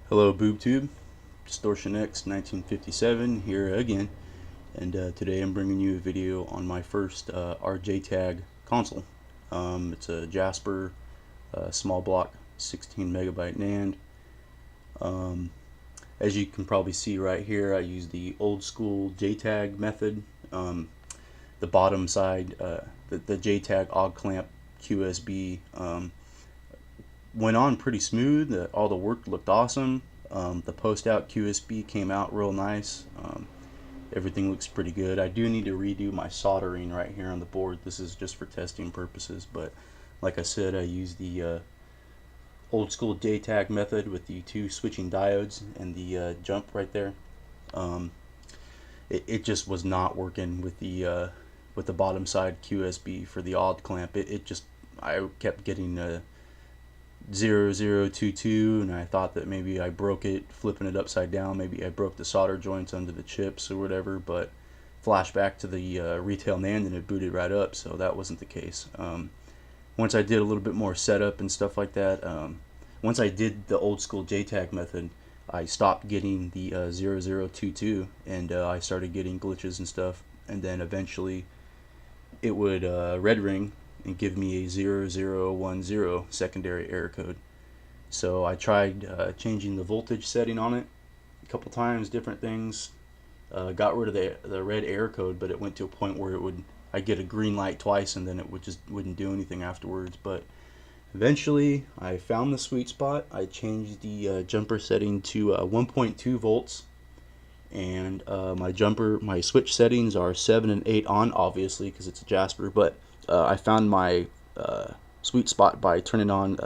Hello BoobTube, Distortion X 1957 here again, and today I'm bringing you a video on my first R-JTAG console. It's a Jasper small block 16 megabyte NAND. As you can probably see right here, I use the old school JTAG method. The bottom side, the JTAG AUG clamp QSB went on pretty smooth. All the work looked awesome. The post out QSB came out real nice. Everything looks pretty good. I do need to redo my soldering right here on the board. This is just for testing purposes, but like I said, I use the old school JTAG method with the two switching diodes and the jump right there. It just was not working with the bottom side QSB for the AUG clamp. I kept getting 0022, and I thought that maybe I broke it flipping it upside down. Maybe I broke the solder joints under the chips or whatever, but flashed back to the retail NAND and it booted right up, so that wasn't the case. Once I did a little bit more setup and stuff like that, once I did the old school JTAG method, I stopped getting the 0022 and I started getting glitches and stuff, and then eventually it would red ring and give me a 0010 secondary error code. So I tried changing the voltage setting on it a couple times, different things. Got rid of the red error code, but it went to a point where I'd get a green light twice and then it wouldn't do anything afterwards. But eventually I found the sweet spot. I changed the jumper setting to 1.2 volts, and my switch settings are 7 and 8 on, obviously because it's a Jasper, but I found my sweet spot by turning on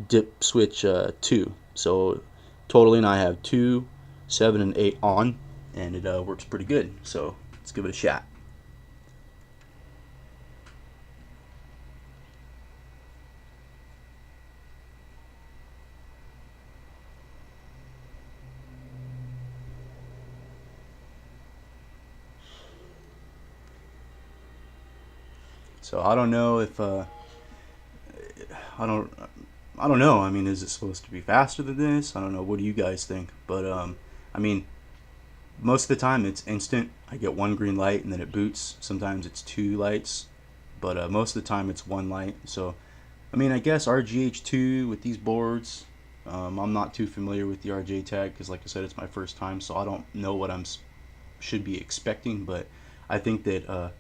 dip switch 2. So totally, I have 2, 7, and 8 on, and it works pretty good. So let's give it a shot. So I don't know if I don't know. I mean, is it supposed to be faster than this? I don't know. What do you guys think? But I mean, most of the time it's instant. I get one green light and then it boots. Sometimes it's two lights, but most of the time it's one light. So I mean, I guess RGH2 with these boards. I'm not too familiar with the R-JTAG because, like I said, it's my first time, so I don't know what should be expecting. But I think that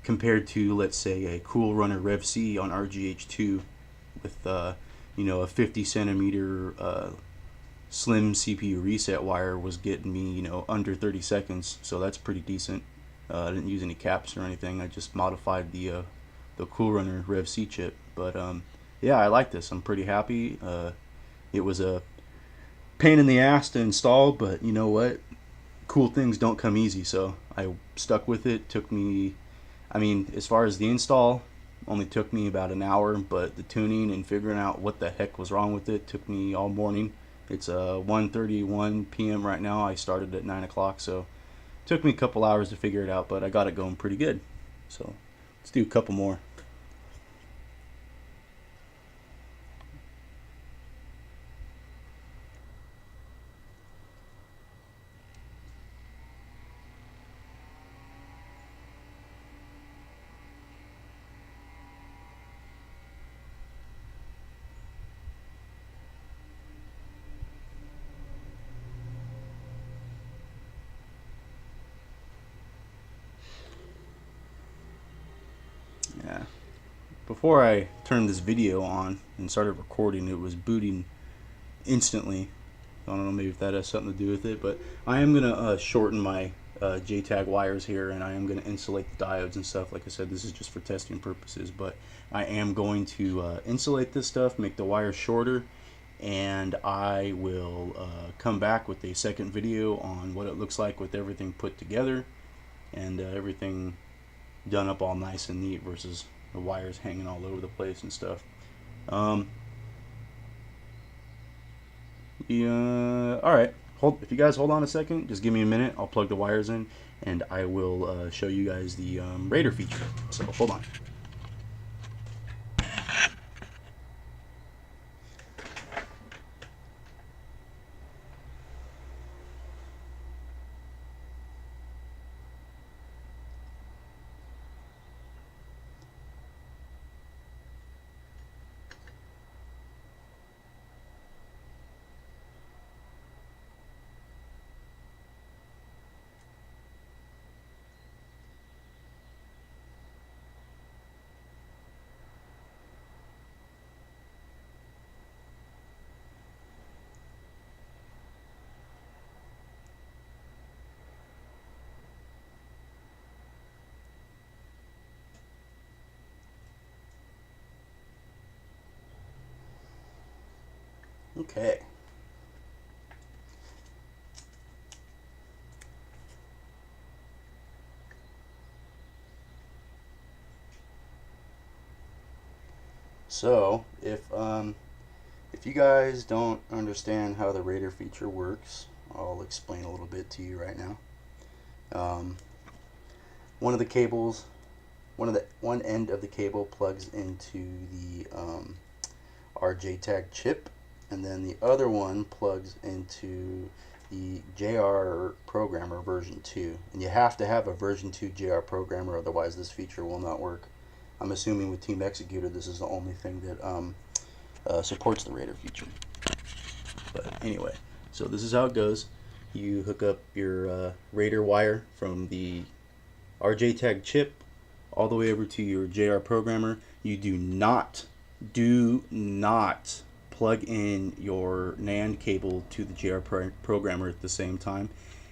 compared to, let's say, a Cool Runner Rev C on RGH2 with a 50 centimeter slim CPU reset wire, was getting me under 30 seconds, so that's pretty decent. I didn't use any caps or anything. I just modified the Cool Runner Rev C chip, but yeah, I like this. I'm pretty happy. It was a pain in the ass to install, but you know what? Cool things don't come easy, so I stuck with it. Took me, I mean, as far as the install, only took me about an hour, but the tuning and figuring out what the heck was wrong with it took me all morning. It's 1:31 p.m. right now. I started at 9 o'clock, so it took me a couple hours to figure it out, but I got it going pretty good. So let's do a couple more. Yeah. Before I turned this video on and started recording, it was booting instantly. I don't know, maybe if that has something to do with it, but I am going to shorten my JTAG wires here, and I am going to insulate the diodes and stuff. Like I said, this is just for testing purposes, but I am going to insulate this stuff, make the wires shorter, and I will come back with a second video on what it looks like with everything put together and everything done up all nice and neat versus the wires hanging all over the place and stuff. Yeah, alright. If you guys hold on a second, just give me a minute. I'll plug the wires in and I will show you guys the radar feature. So hold on. Okay. So if you guys don't understand how the radar feature works, I'll explain a little bit to you right now. One of the cables, one end of the cable plugs into the R-JTAG chip, and then the other one plugs into the JR programmer version 2. And you have to have a version 2 JR programmer, otherwise this feature will not work. I'm assuming with Team Executor this is the only thing that supports the radar feature. But anyway, so this is how it goes. You hook up your radar wire from the R-JTAG chip all the way over to your JR programmer. You do not plug in your NAND cable to the JR programmer at the same time.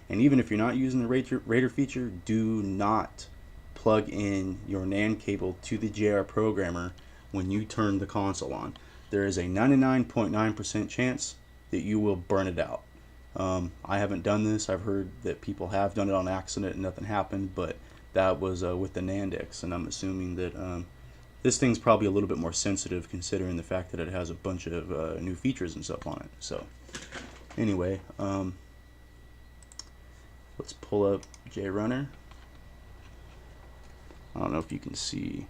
And even if you're not using the radar feature, do not plug in your NAND cable to the JR programmer when you turn the console on. There is a 99.9% chance that you will burn it out. I haven't done this. I've heard that people have done it on accident and nothing happened, but that was with the Nandex, and I'm assuming that this thing's probably a little bit more sensitive considering the fact that it has a bunch of new features and stuff on it. So anyway, let's pull up JRunner. I don't know if you can see.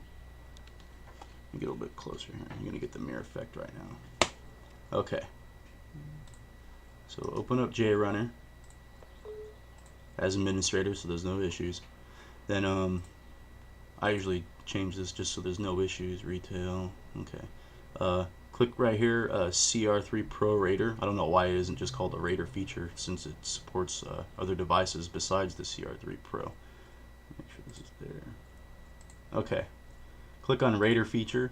Let me get a little bit closer here. I'm going to get the mirror effect right now. Okay. So open up JRunner as administrator so there's no issues. Then I usually change this just so there's no issues. Retail. Okay. Click right here, CR3 Pro Radar. I don't know why it isn't just called a radar feature since it supports other devices besides the CR3 Pro. Make sure this is there. Okay. Click on radar feature,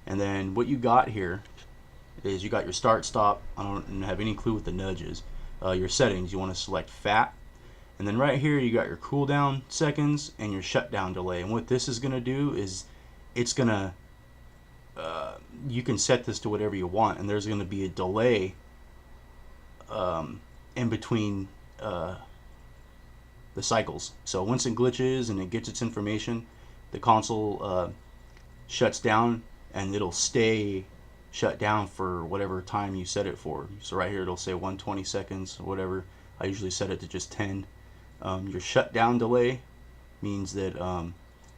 and then what you got here is you got your start stop. I don't have any clue what the nudge is. Your settings, you want to select fat, and then right here you got your cooldown seconds and your shutdown delay. And what this is going to do is it's going to you can set this to whatever you want, and there's going to be a delay in between the cycles. So once it glitches and it gets its information, the console shuts down, and it'll stay shut down for whatever time you set it for. So right here it'll say 120 seconds or whatever. I usually set it to just 10. Your shutdown delay means that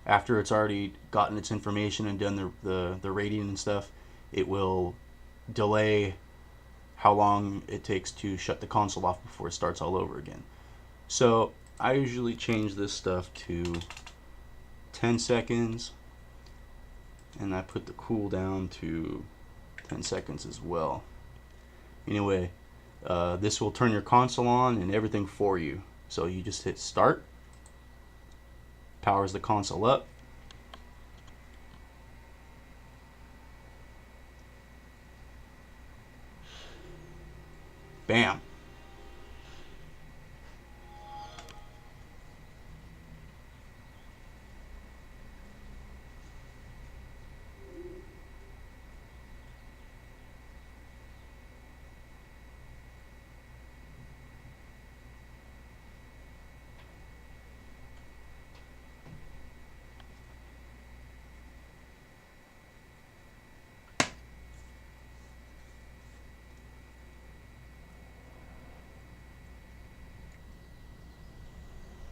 after it's already gotten its information and done the rating and stuff, it will delay how long it takes to shut the console off before it starts all over again. So I usually change this stuff to 10 seconds, and I put the cooldown to 10 seconds as well. Anyway, this will turn your console on and everything for you. So you just hit start, powers the console up, bam.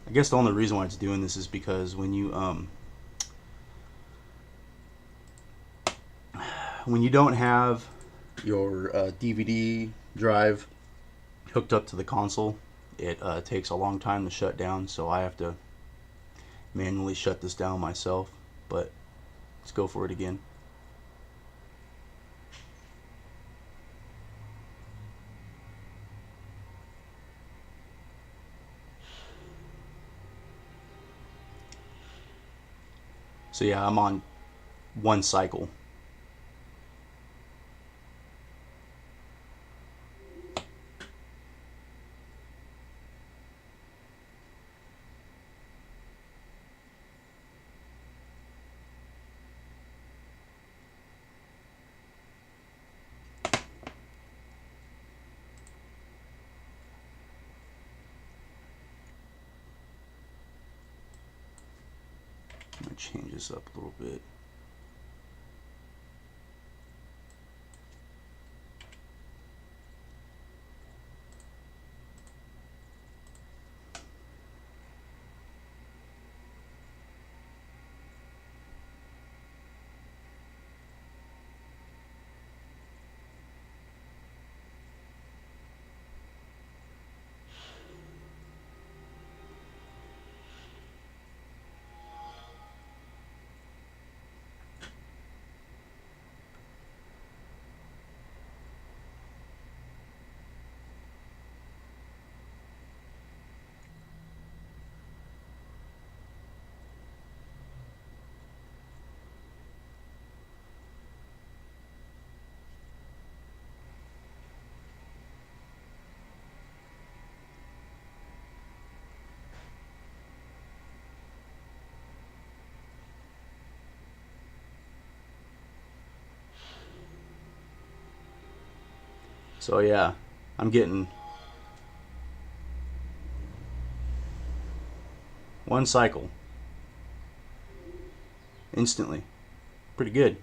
I guess the only reason why it's doing this is because when you don't have your DVD drive hooked up to the console, it takes a long time to shut down, so I have to manually shut this down myself. But let's go for it again. So yeah, I'm on one cycle. I'm gonna change this up a little bit. So yeah, I'm getting 1 cycle instantly. Pretty good.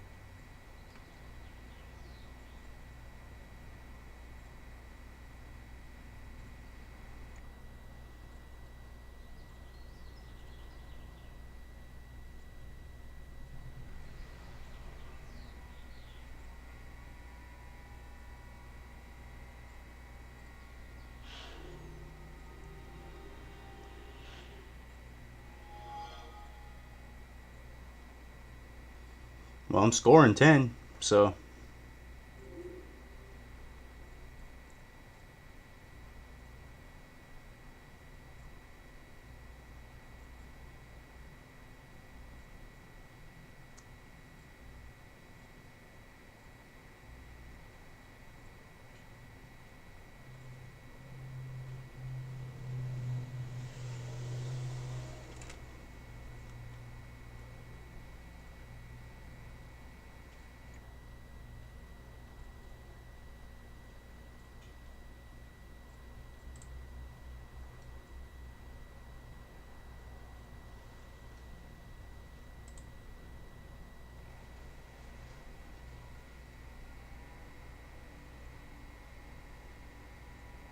Well, I'm scoring 10, so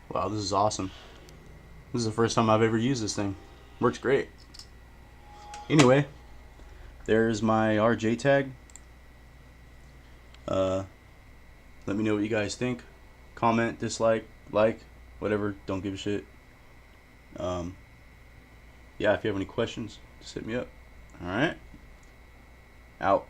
wow, this is awesome. This is the first time I've ever used this thing. Works great. Anyway, there's my R-JTAG. Let me know what you guys think. Comment, dislike, like, whatever. Don't give a shit. Yeah, if you have any questions, just hit me up. Alright? Out.